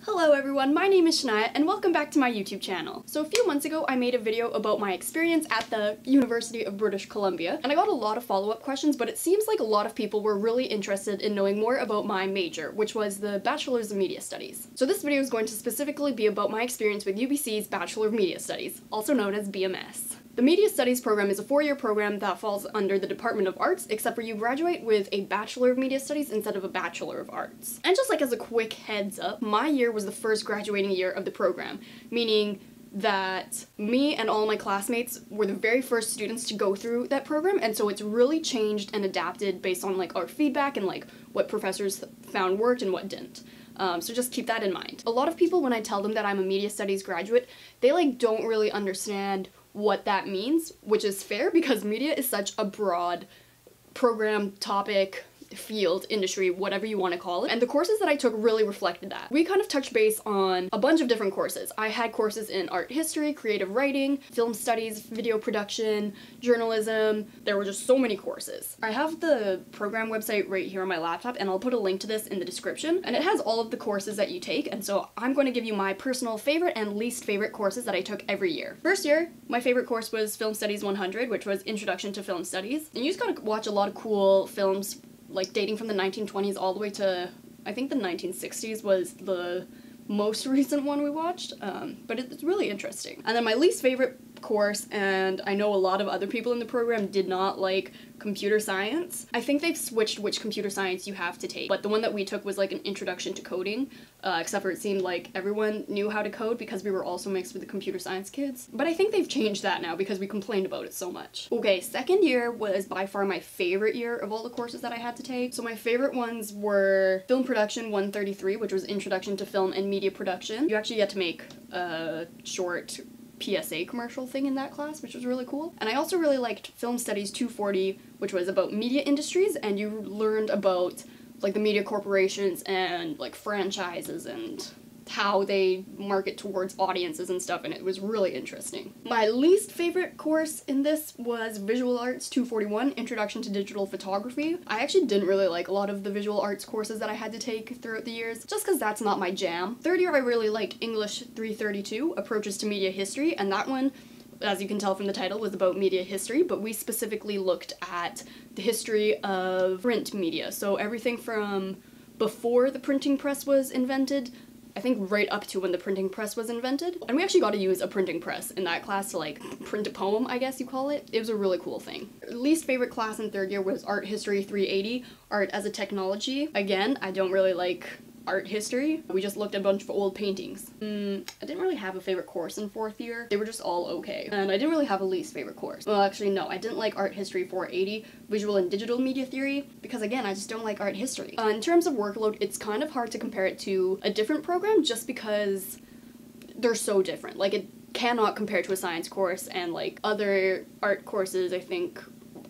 Hello everyone, my name is Shania and welcome back to my YouTube channel. So a few months ago I made a video about my experience at the University of British Columbia and I got a lot of follow-up questions, but it seems like a lot of people were really interested in knowing more about my major, which was the Bachelor's of Media Studies. So this video is going to specifically be about my experience with UBC's Bachelor of Media Studies, also known as BMS. The Media Studies program is a 4-year program that falls under the Department of Arts, except for you graduate with a Bachelor of Media Studies instead of a Bachelor of Arts. And just like as a quick heads up, my year was the first graduating year of the program, meaning that me and all my classmates were the very first students to go through that program, and so it's really changed and adapted based on like our feedback and like what professors found worked and what didn't. So just keep that in mind. A lot of people, when I tell them that I'm a Media Studies graduate, they like don't really understand what that means, which is fair because media is such a broad program, topic, field, industry, whatever you want to call it, and the courses that I took really reflected that. We kind of touched base on a bunch of different courses. I had courses in art history, creative writing, film studies, video production, journalism. There were just so many courses. I have the program website right here on my laptop and I'll put a link to this in the description, and it has all of the courses that you take, and so I'm going to give you my personal favorite and least favorite courses that I took every year. First year, my favorite course was Film Studies 100, which was Introduction to Film Studies, and you just gotta watch a lot of cool films like dating from the 1920s all the way to, I think the 1960s was the most recent one we watched, but it's really interesting. And then my least favorite course, and I know a lot of other people in the program did not like computer science. I think they've switched which computer science you have to take, but the one that we took was like an introduction to coding, except for it seemed like everyone knew how to code because we were also mixed with the computer science kids. But I think they've changed that now because we complained about it so much. Okay, second year was by far my favorite year of all the courses that I had to take. So my favorite ones were Film Production 133, which was Introduction to Film and Media Production. You actually get to make a short PSA commercial thing in that class, which was really cool. And I also really liked Film Studies 240, which was about media industries, and you learned about like the media corporations and like franchises and how they market towards audiences and stuff, and it was really interesting. My least favorite course in this was Visual Arts 241, Introduction to Digital Photography. I actually didn't really like a lot of the visual arts courses that I had to take throughout the years, just because that's not my jam. Third year I really liked English 332, Approaches to Media History, and that one, as you can tell from the title, was about media history, but we specifically looked at the history of print media. So everything from before the printing press was invented, I think right up to when the printing press was invented. And we actually got to use a printing press in that class to like print a poem, I guess you call it. It was a really cool thing. Least favorite class in third year was Art History 380, Art as a Technology. Again, I don't really like art history. We just looked at a bunch of old paintings. I didn't really have a favorite course in fourth year. They were just all okay. And I didn't really have a least favorite course. Well, actually, no, I didn't like Art History 480, Visual and Digital Media Theory, because again, I just don't like art history. In terms of workload, it's kind of hard to compare it to a different program just because they're so different. Like, it cannot compare to a science course, and like other art courses, I think,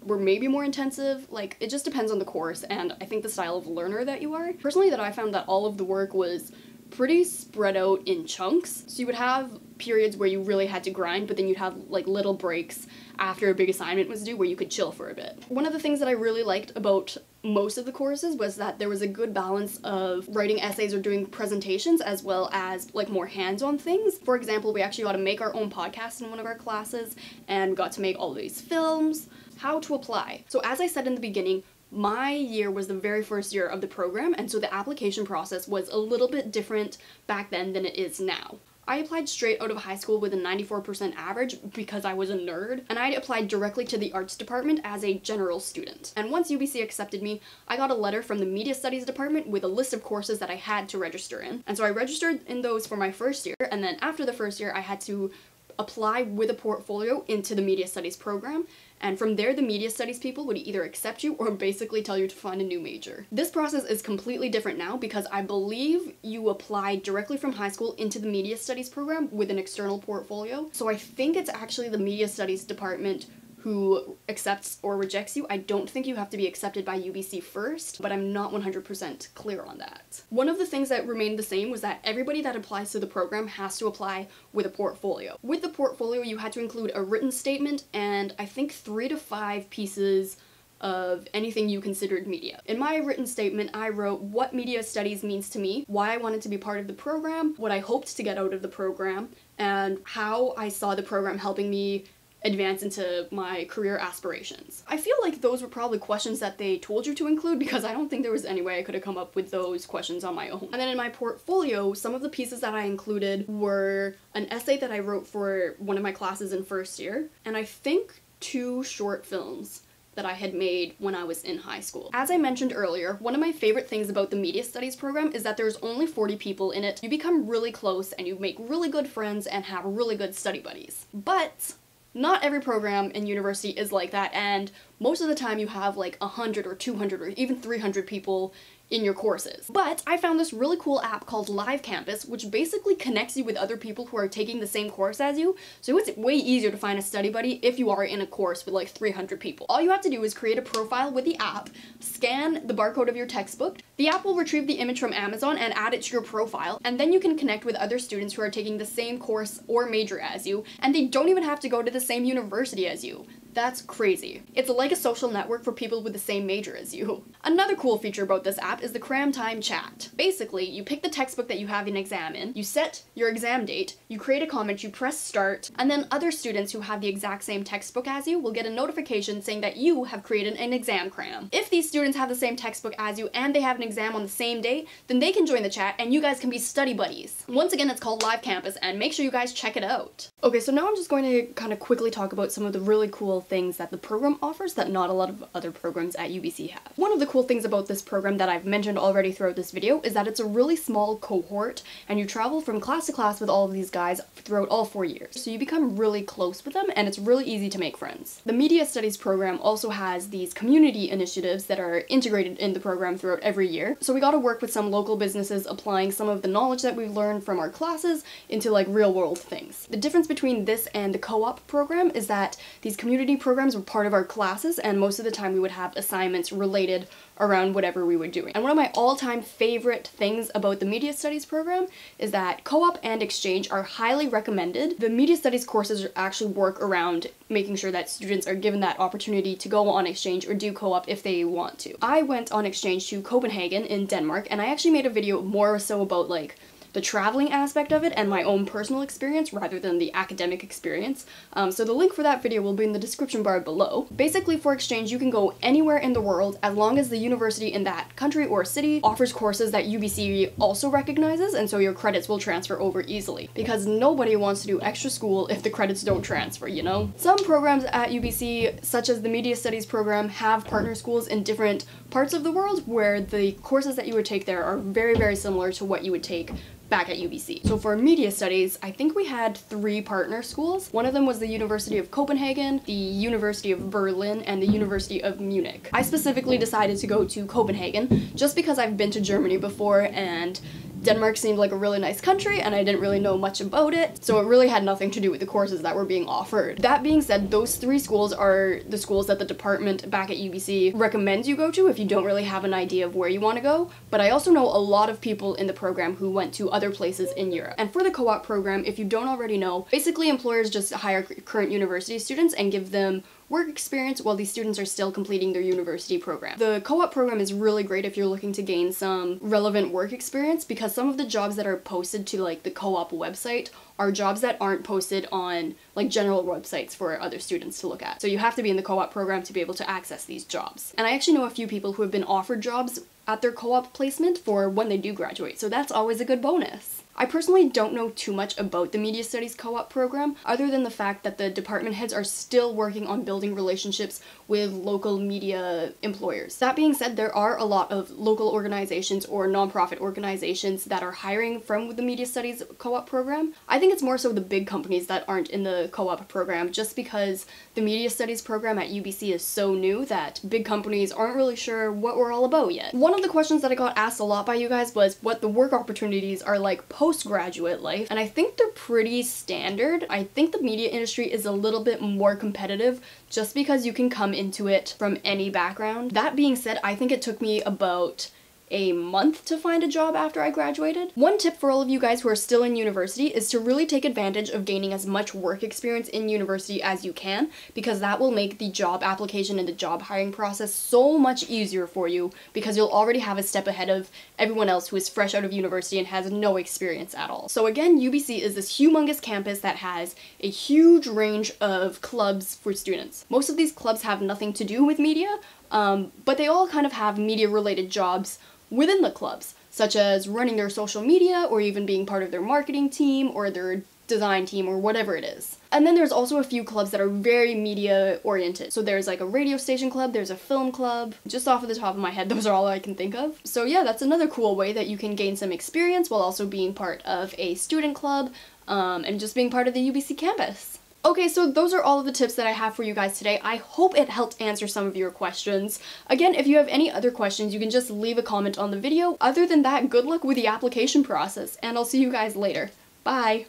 were maybe more intensive. Like, it just depends on the course and I think the style of learner that you are. Personally, that I found that all of the work was pretty spread out in chunks. So you would have periods where you really had to grind, but then you'd have like little breaks after a big assignment was due where you could chill for a bit. One of the things that I really liked about most of the courses was that there was a good balance of writing essays or doing presentations as well as like more hands-on things. For example, we actually got to make our own podcast in one of our classes and got to make all these films. How to apply. So as I said in the beginning, my year was the very first year of the program, and so the application process was a little bit different back then than it is now. I applied straight out of high school with a 94% average because I was a nerd, and I applied directly to the arts department as a general student. And once UBC accepted me, I got a letter from the media studies department with a list of courses that I had to register in. And so I registered in those for my first year, and then after the first year I had to apply with a portfolio into the media studies program, and from there the media studies people would either accept you or basically tell you to find a new major. This process is completely different now because I believe you apply directly from high school into the media studies program with an external portfolio. So I think it's actually the media studies department who accepts or rejects you. I don't think you have to be accepted by UBC first, but I'm not 100% clear on that. One of the things that remained the same was that everybody that applies to the program has to apply with a portfolio. With the portfolio, you had to include a written statement and I think 3 to 5 pieces of anything you considered media. In my written statement, I wrote what media studies means to me, why I wanted to be part of the program, what I hoped to get out of the program, and how I saw the program helping me advance into my career aspirations. I feel like those were probably questions that they told you to include because I don't think there was any way I could have come up with those questions on my own. And then in my portfolio, some of the pieces that I included were an essay that I wrote for one of my classes in first year, and I think 2 short films that I had made when I was in high school. As I mentioned earlier, one of my favorite things about the media studies program is that there's only 40 people in it. You become really close and you make really good friends and have really good study buddies. But not every program in university is like that, and most of the time you have like 100 or 200 or even 300 people in your courses. But I found this really cool app called Live Campus, which basically connects you with other people who are taking the same course as you, so it's way easier to find a study buddy if you are in a course with like 300 people. All you have to do is create a profile with the app, scan the barcode of your textbook, the app will retrieve the image from Amazon and add it to your profile, and then you can connect with other students who are taking the same course or major as you, and they don't even have to go to the same university as you. That's crazy. It's like a social network for people with the same major as you. Another cool feature about this app is the cram time chat. Basically, you pick the textbook that you have an exam in, you set your exam date, you create a comment, you press start, and then other students who have the exact same textbook as you will get a notification saying that you have created an exam cram. If these students have the same textbook as you and they have an exam on the same day, then they can join the chat and you guys can be study buddies. Once again, it's called Live Campus, and make sure you guys check it out. Okay, so now I'm just going to kind of quickly talk about some of the really cool things that the program offers that not a lot of other programs at UBC have. One of the cool things about this program that I've mentioned already throughout this video is that it's a really small cohort, and you travel from class to class with all of these guys throughout all 4 years. So you become really close with them, and it's really easy to make friends. The Media Studies program also has these community initiatives that are integrated in the program throughout every year. So we got to work with some local businesses, applying some of the knowledge that we've learned from our classes into like real world things. The difference between this and the co-op program is that these community programs were part of our classes, and most of the time we would have assignments related around whatever we were doing. And one of my all-time favorite things about the Media Studies program is that co-op and exchange are highly recommended. The Media Studies courses actually work around making sure that students are given that opportunity to go on exchange or do co-op if they want to. I went on exchange to Copenhagen in Denmark, and I actually made a video more so about like the traveling aspect of it and my own personal experience rather than the academic experience. So the link for that video will be in the description bar below. Basically, for exchange, you can go anywhere in the world as long as the university in that country or city offers courses that UBC also recognizes, and so your credits will transfer over easily. Because nobody wants to do extra school if the credits don't transfer, you know? Some programs at UBC, such as the Media Studies program, have partner schools in different parts of the world where the courses that you would take there are very, very similar to what you would take back at UBC. So for media studies, I think we had 3 partner schools. One of them was the University of Copenhagen, the University of Berlin, and the University of Munich. I specifically decided to go to Copenhagen just because I've been to Germany before, and Denmark seemed like a really nice country and I didn't really know much about it, so it really had nothing to do with the courses that were being offered. That being said, those 3 schools are the schools that the department back at UBC recommends you go to if you don't really have an idea of where you want to go, but I also know a lot of people in the program who went to other places in Europe. And for the co-op program, if you don't already know, basically employers just hire current university students and give them work experience while these students are still completing their university program. The co-op program is really great if you're looking to gain some relevant work experience, because some of the jobs that are posted to like the co-op website are jobs that aren't posted on like general websites for other students to look at. So you have to be in the co-op program to be able to access these jobs. And I actually know a few people who have been offered jobs at their co-op placement for when they do graduate, so that's always a good bonus. I personally don't know too much about the Media Studies co-op program, other than the fact that the department heads are still working on building relationships with local media employers. That being said, there are a lot of local organizations or nonprofit organizations that are hiring from the Media Studies co-op program. I think it's more so the big companies that aren't in the co-op program, just because the Media Studies program at UBC is so new that big companies aren't really sure what we're all about yet. One of the questions that I got asked a lot by you guys was what the work opportunities are like postgraduate life, and I think they're pretty standard. I think the media industry is a little bit more competitive just because you can come into it from any background. That being said, I think it took me about a month to find a job after I graduated. One tip for all of you guys who are still in university is to really take advantage of gaining as much work experience in university as you can, because that will make the job application and the job hiring process so much easier for you, because you'll already have a step ahead of everyone else who is fresh out of university and has no experience at all. So again, UBC is this humongous campus that has a huge range of clubs for students. Most of these clubs have nothing to do with media, but they all kind of have media-related jobs within the clubs, such as running their social media, or even being part of their marketing team, or their design team, or whatever it is. And then there's also a few clubs that are very media oriented. So there's like a radio station club, there's a film club. Just off of the top of my head, those are all I can think of. So yeah, that's another cool way that you can gain some experience while also being part of a student club, and just being part of the UBC campus. Okay, so those are all of the tips that I have for you guys today. I hope it helped answer some of your questions. Again, if you have any other questions, you can just leave a comment on the video. Other than that, good luck with the application process, and I'll see you guys later. Bye!